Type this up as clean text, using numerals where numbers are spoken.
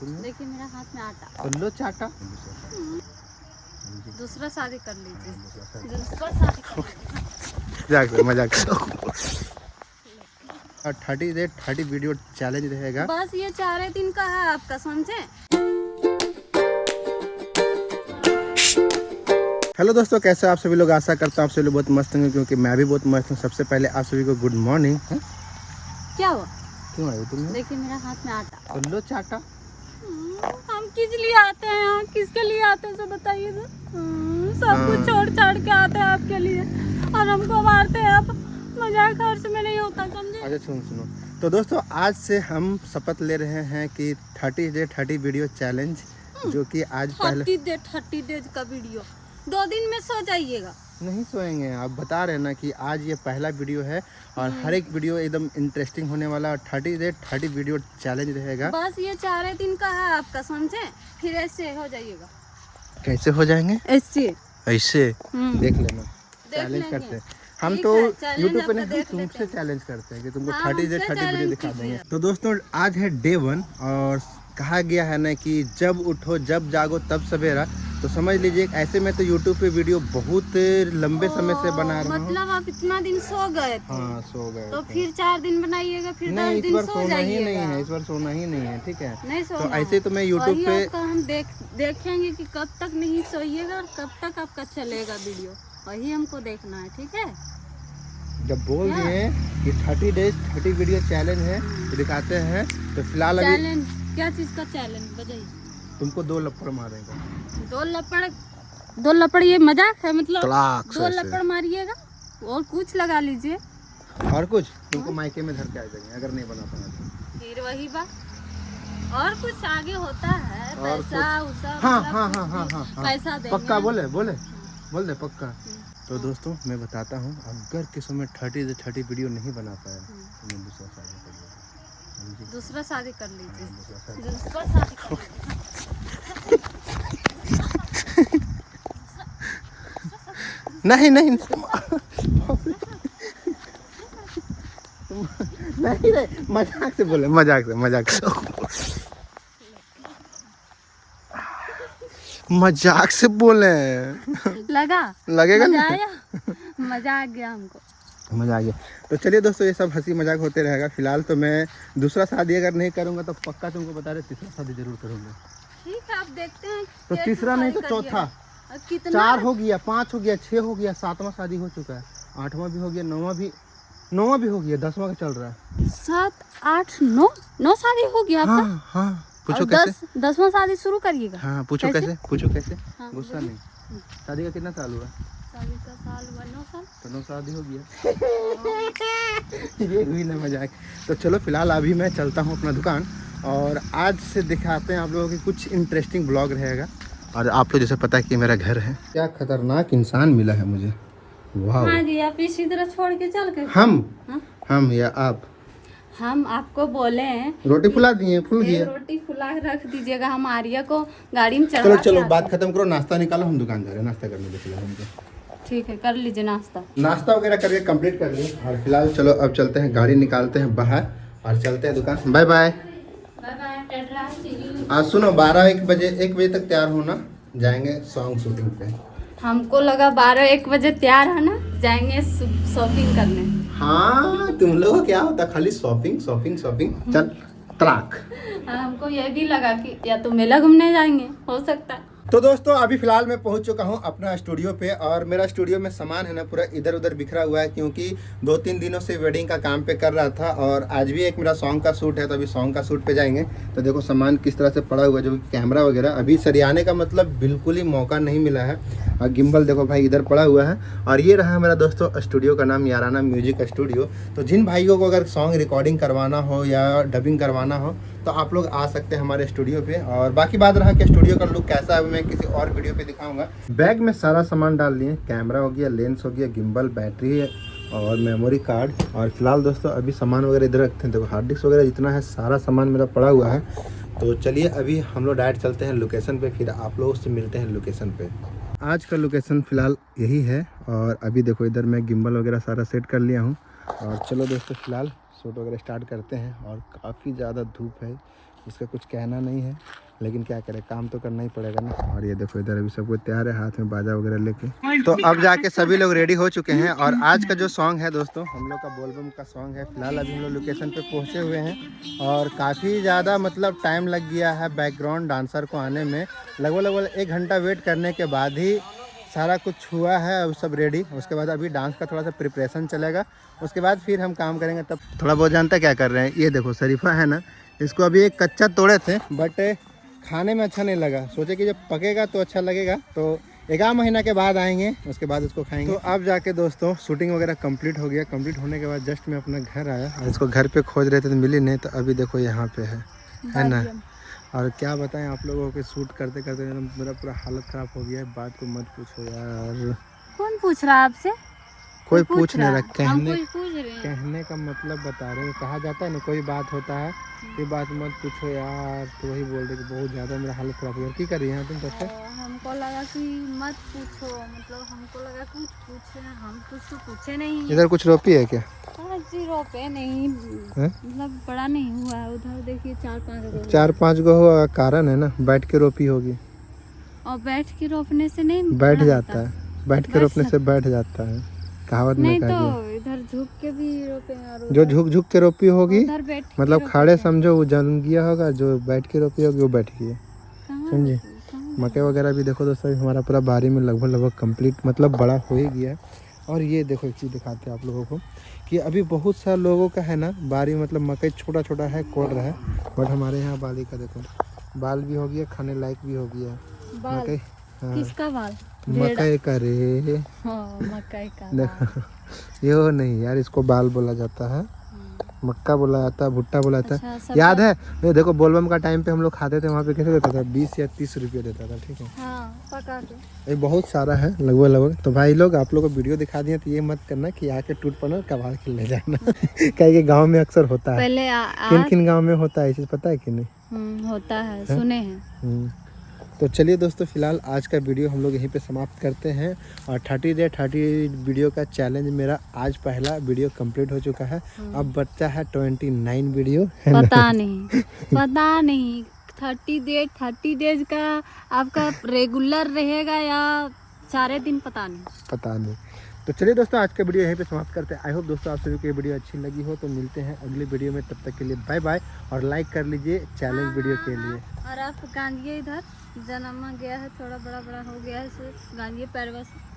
देखिए मेरा हाथ में आटा। लो चाटा। दूसरा शादी कर लीजिए। दूसरा शादी कर लीजिए। मजाक 30 डे 30 वीडियो चैलेंज रहेगा। बस ये 4 दिन का है आपका, समझे। हेलो दोस्तों, कैसे आप सभी लोग? आशा करता हूँ आप सभी लोग बहुत मस्त होंगे, क्योंकि मैं भी बहुत मस्त हूँ। सबसे पहले आप सभी को गुड मॉर्निंग। क्या हुआ? क्यों आए हो तुम? देखिए मेरा हाथ में आटा। लो चाटा। हम किस लिए आते हैं यहाँ? किसके लिए आते हैं, सब बताइए तो। सब कुछ छोड़ छाड़ के आते हैं आपके लिए, और हमको मारते हैं आप। मजाक हर्ष में नहीं होता, समझे। अच्छा सुनो। तो दोस्तों, आज से हम शपथ ले रहे हैं कि 30 डे 30 वीडियो चैलेंज, जो कि आज पहले 30 डेज का वीडियो 2 दिन में सो जाइएगा। नहीं सोएंगे। आप बता रहे हैं ना कि आज ये पहला वीडियो है और हर एक वीडियो एकदम इंटरेस्टिंग होने वाला। 30 डे 30 वीडियो चैलेंज रहेगा। बस ये 4 दिन का है आपका, समझे। फिर ऐसे हो जाइएगा। कैसे हो जाएंगे? ऐसे देख लेना। चैलेंज करते हैं हम तो यूट्यूब पे नहीं, तुमसे चैलेंज करते हैं कि तुमको 30 डे 30 वीडियो दिखा देंगे। तो दोस्तों, आज है डे 1 और कहा गया है ना कि जब उठो जब जागो तब सवेरा। तो समझ लीजिए, ऐसे में तो यूट्यूब पे वीडियो बहुत लंबे समय से बना रहा हूँ। मतलब आप इतना दिन सो गए थे? हाँ, सो गए तो फिर 4 दिन बनाइएगा, फिर 10 दिन सो जाइएगा। नहीं है, इस बार सोना ही नहीं है, ठीक है। नहीं सोना तो ऐसे तो मैं यूट्यूब पे हम देखेंगे कि कब तक नहीं सोइएगा और कब तक आपका चलेगा वीडियो, वही हमको देखना है, ठीक है। जब बोल दिए कि 30 डेज 30 वीडियो चैलेंज है तो दिखाते हैं। तो फिलहाल अभी चैलेंज क्या चीज का चैलेंज बताइए। तुमको 2 लपड़ मारेगा। 2 लपड़ ये मजाक है? मतलब 2 ऐसे। लपड़ मारिएगा और कुछ लगा लीजिए। और कुछ तुमको मायके में धर के आ जाएंगे अगर नहीं बना पाए तो। फिर वही बात। और कुछ आगे होता है, पैसा उसा। हाँ। पैसा देंगे। पक्का बोल दे पक्का। तो दोस्तों, मैं बताता हूँ, अगर किसी में 30 से 30 वीडियो नहीं बना पाया तो मैं दूसरा शादी कर लूँगा। दूसरा शादी कर लीजिए। दूसरा शादी दूसरा शादी कर लीजिए। नहीं नहीं रे, मजाक से बोले, मजाक से मजाक से बोले। लगेगा नहीं? मजा आ गया हमको। मजा आ गया। तो चलिए दोस्तों, ये सब हंसी मजाक होते रहेगा। फिलहाल तो मैं दूसरा शादी अगर नहीं करूंगा तो पक्का तुमको बता रहे तीसरा शादी जरूर करूंगा। ठीक है, आप देखते हैं। तो तीसरा नहीं तो चौथा। कितना? 4 हो गया, 5 हो गया, 6 हो गया, 7वां शादी हो चुका है, 8वां भी हो गया, 9वां भी हो गया, 10वां का चल रहा है। 7 8 9 शादी हो गया आपका? हाँ। पूछो कैसे? 10वां शादी शुरू करिएगा। हाँ, पूछो कैसे? हाँ, गुस्सा नहीं। शादी का कितना साल हुआ? शादी का साल हुआ 9 साल। तो 9 शादी हो गया। ये हुई ना मजाक। तो चलो, फिलहाल अभी मैं चलता हूँ अपना दुकान, और आज से दिखाते हैं आप लोगों की कुछ इंटरेस्टिंग ब्लॉग रहेगा। और आप लोग जैसे पता है कि मेरा घर है। क्या खतरनाक इंसान मिला है मुझे। वाह। हाँ जी, आप इसी तरह छोड़ के चल गए। हम या आप? हम आपको बोले हैं रोटी फुला दिए, फुल गया। रोटी फुला रख दीजिएगा, हम आर्या को गाड़ी में चढ़ा। चलो बात खत्म करो, नाश्ता निकालो, हम दुकान जा रहे हैं नाश्ता करने के। फिलहाल हमको ठीक है, कर लीजिए नाश्ता वगैरह करके कंप्लीट कर लिए। और फिलहाल चलो अब चलते हैं, गाड़ी निकालते हैं बाहर और चलते हैं दुकान। Bye bye. आज सुनो, 1 बजे तक तैयार होना, जाएंगे सॉन्ग शूटिंग पे। हमको लगा 12-1 बजे तैयार है ना, जाएंगे शॉपिंग करने। हाँ, तुम लोग क्या होता, खाली शॉपिंग। चल तलाक। हमको ये भी लगा कि या तो मेला घूमने जाएंगे, हो सकता है। तो दोस्तों, अभी फिलहाल मैं पहुंच चुका हूं अपना स्टूडियो पे, और मेरा स्टूडियो में सामान है ना पूरा इधर उधर बिखरा हुआ है, क्योंकि 2-3 दिनों से वेडिंग का काम पे कर रहा था, और आज भी एक मेरा सॉन्ग का शूट है, तो अभी सॉन्ग का शूट पे जाएंगे। तो देखो सामान किस तरह से पड़ा हुआ है, जो कैमरा वगैरह अभी सरियाने का मतलब बिल्कुल ही मौका नहीं मिला है। और गिम्बल देखो भाई इधर पड़ा हुआ है। और ये रहा मेरा दोस्तों स्टूडियो का नाम, याराना म्यूजिक स्टूडियो। तो जिन भाइयों को अगर सॉन्ग रिकॉर्डिंग करवाना हो या डबिंग करवाना हो तो आप लोग आ सकते हैं हमारे स्टूडियो पे। और बाकी बात रहा कि स्टूडियो का लुक कैसा है, मैं किसी और वीडियो पे दिखाऊंगा। बैग में सारा सामान डाल लिए, कैमरा हो गया, लेंस हो गया, गिम्बल, बैटरी और मेमोरी कार्ड। और फिलहाल दोस्तों अभी सामान वगैरह इधर रखते हैं। देखो हार्ड डिस्क वगैरह जितना है सारा सामान मेरा पड़ा हुआ है। तो चलिए अभी हम लोग डायरेक्ट चलते हैं लोकेशन पे, फिर आप लोगों से मिलते हैं लोकेशन पे। आज का लोकेशन फ़िलहाल यही है। और अभी देखो इधर मैं गिम्बल वगैरह सारा सेट कर लिया हूँ। और चलो दोस्तों, फिलहाल शूट वगैरह स्टार्ट करते हैं। और काफ़ी ज़्यादा धूप है, उसका कुछ कहना नहीं है, लेकिन क्या करें, काम तो करना ही पड़ेगा ना। और ये देखो इधर अभी सब कुछ तैयार है, हाथ में बाजा वगैरह लेके। तो अब जाके सभी लोग रेडी हो चुके हैं और आज का जो सॉन्ग है दोस्तों, हम लोग का बोलबम का सॉन्ग है। फिलहाल अभी हम लोग लोकेशन पे पहुंचे हुए हैं और काफ़ी ज़्यादा मतलब टाइम लग गया है बैकग्राउंड डांसर को आने में। लगभग 1 घंटा वेट करने के बाद ही सारा कुछ हुआ है, अब सब रेडी। उसके बाद अभी डांस का थोड़ा सा प्रिपरेशन चलेगा, उसके बाद फिर हम काम करेंगे। तब थोड़ा बहुत जानता क्या कर रहे हैं, ये देखो शरीफा है ना, इसको अभी एक कच्चा तोड़े थे बट खाने में अच्छा नहीं लगा। सोचे कि जब पकेगा तो अच्छा लगेगा, तो 1 महीना के बाद आएंगे, उसके बाद उसको खाएंगे। तो अब जाके दोस्तों शूटिंग वगैरह कंप्लीट हो गया। कंप्लीट होने के बाद जस्ट मैं अपना घर आया और इसको घर पे खोज रहे थे तो मिली नहीं, तो अभी देखो यहाँ पे है ना। और क्या बताएं आप लोगों के, शूट करते करते मेरा पूरा हालत ख़राब हो गया है। बात को मत पूछो यार। कौन पूछ रहा है आपसे? कोई पूछ नहीं रहा, कहने का मतलब बता रहे हैं। कहा जाता है ना कोई बात होता है कि बात मत पूछो यार, तो वही बोल रहे कि बहुत ज़्यादा मेरा हालत ख़राब हो गया। क्या कर रही हैं तुम सबसे? हमको लगा कि मत पूछो, मतलब हमको लगा कुछ पूछे, हम कुछ तो पूछे नहीं। इधर कुछ रोपी है क्या? जी रोपे नहीं, मतलब बड़ा नहीं हुआ है। उधर देखिए 4-5 गो हुआ, कारण है ना, बैठ के रोपी होगी। और बैठ के रोपने से नहीं बैठ जाता है, बैठ के रोपने से बैठ जाता है, कहावत में नहीं। कहा तो गया। इधर झुक के भी रोपे और जो झुक के रोपी होगी उधर बैठ के मतलब खड़े समझो वो जम गया होगा, जो बैठ के रोपी होगी वो बैठ गई है, समझे। मकई वगैरह भी देखो दोस्तों हमारा पूरा बारी में लगभग कंप्लीट मतलब बड़ा हो ही गया है। और ये देखो एक चीज़ दिखाते हैं आप लोगों को कि अभी बहुत सारे लोगों का है ना बारी मतलब मकई छोटा छोटा है, कोड़ रहा है, बट हमारे यहाँ बाली का देखो बाल भी हो गया, खाने लायक भी हो गया मकई। हाँ, किसका बाल? मकई का रे। मकई का देखो ये नहीं यार, इसको बाल बोला जाता है, मक्का बोला जाता है, भुट्टा बोला जाता है। अच्छा, याद है ये देखो बोलबम का टाइम पे हम लोग खाते थे, वहाँ पे कैसे देता था, 20 या 30 रुपये देता था, ठीक है। हाँ, पका के। ये बहुत सारा है लगभग। तो भाई लोग आप लोग को वीडियो दिखा दिए तो ये मत करना कि आके टूट पड़ना कबाड़ के ले जाना क्या गाँव में अक्सर होता है। पहले किन किन गाँव में होता है ये चीज़ पता है कि नहीं? होता है, सुने हैं। तो चलिए दोस्तों फिलहाल आज का वीडियो हम लोग यहीं पे समाप्त करते हैं। और 30 डे 30 वीडियो का चैलेंज मेरा आज पहला वीडियो कंप्लीट हो चुका है। अब बच्चा है 29 वीडियो, है ना? पता नहीं 30 डेज का आपका रेगुलर रहेगा या 4 दिन, पता नहीं। तो चलिए दोस्तों आज का वीडियो यहीं पे समाप्त करते हैं। आई होप दोस्तों आप सभी को ये वीडियो अच्छी लगी हो। तो मिलते हैं अगले वीडियो में, तब तक के लिए बाय बाय। और लाइक कर लीजिए चैलेंज वीडियो के लिए। और आप गांजिए, इधर जन्म गया है, थोड़ा बड़ा हो गया है, गांजिए पैरवा से।